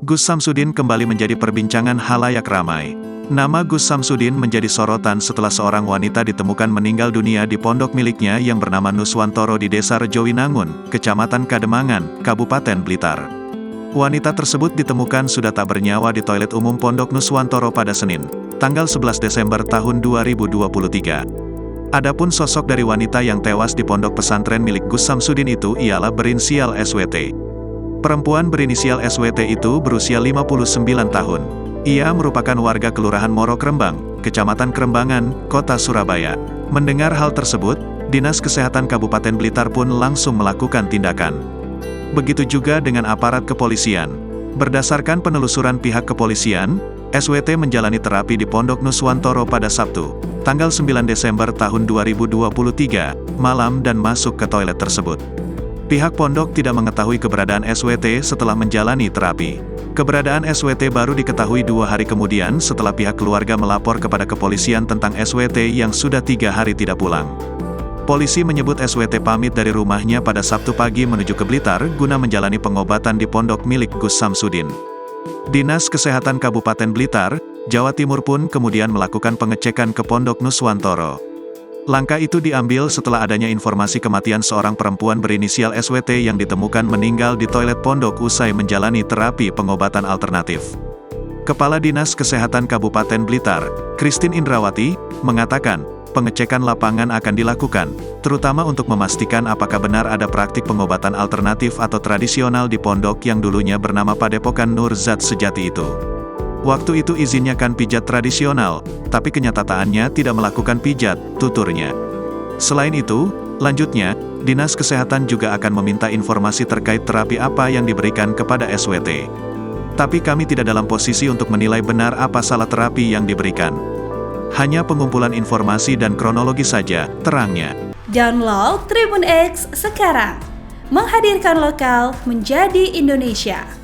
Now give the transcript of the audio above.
Gus Samsudin kembali menjadi perbincangan halayak ramai. Nama Gus Samsudin menjadi sorotan setelah seorang wanita ditemukan meninggal dunia di pondok miliknya yang bernama Nuswantoro di Desa Rejowinangun, Kecamatan Kademangan, Kabupaten Blitar. Wanita tersebut ditemukan sudah tak bernyawa di toilet umum Pondok Nuswantoro pada Senin, tanggal 11 Desember tahun 2023. Adapun sosok dari wanita yang tewas di pondok pesantren milik Gus Samsudin itu ialah berinisial SWT. Perempuan berinisial SWT itu berusia 59 tahun. Ia merupakan warga Kelurahan Moro Krembang, Kecamatan Krembangan, Kota Surabaya. Mendengar hal tersebut, Dinas Kesehatan Kabupaten Blitar pun langsung melakukan tindakan. Begitu juga dengan aparat kepolisian. Berdasarkan penelusuran pihak kepolisian, SWT menjalani terapi di Pondok Nuswantoro pada Sabtu, tanggal 9 Desember tahun 2023, malam dan masuk ke toilet tersebut. Pihak pondok tidak mengetahui keberadaan SWT setelah menjalani terapi. Keberadaan SWT baru diketahui 2 hari kemudian setelah pihak keluarga melapor kepada kepolisian tentang SWT yang sudah 3 hari tidak pulang. Polisi menyebut SWT pamit dari rumahnya pada Sabtu pagi menuju ke Blitar guna menjalani pengobatan di pondok milik Gus Samsudin. Dinas Kesehatan Kabupaten Blitar, Jawa Timur pun kemudian melakukan pengecekan ke Pondok Nuswantoro. Langkah itu diambil setelah adanya informasi kematian seorang perempuan berinisial SWT yang ditemukan meninggal di toilet pondok usai menjalani terapi pengobatan alternatif. Kepala Dinas Kesehatan Kabupaten Blitar, Christine Indrawati, mengatakan, pengecekan lapangan akan dilakukan, terutama untuk memastikan apakah benar ada praktik pengobatan alternatif atau tradisional di pondok yang dulunya bernama Padepokan Nur Zat Sejati itu. Waktu itu izinnya kan pijat tradisional, tapi kenyataannya tidak melakukan pijat, tuturnya. Selain itu, lanjutnya, Dinas Kesehatan juga akan meminta informasi terkait terapi apa yang diberikan kepada SWT. Tapi kami tidak dalam posisi untuk menilai benar apa salah terapi yang diberikan. Hanya pengumpulan informasi dan kronologi saja, terangnya. Download Tribun X sekarang, menghadirkan lokal menjadi Indonesia.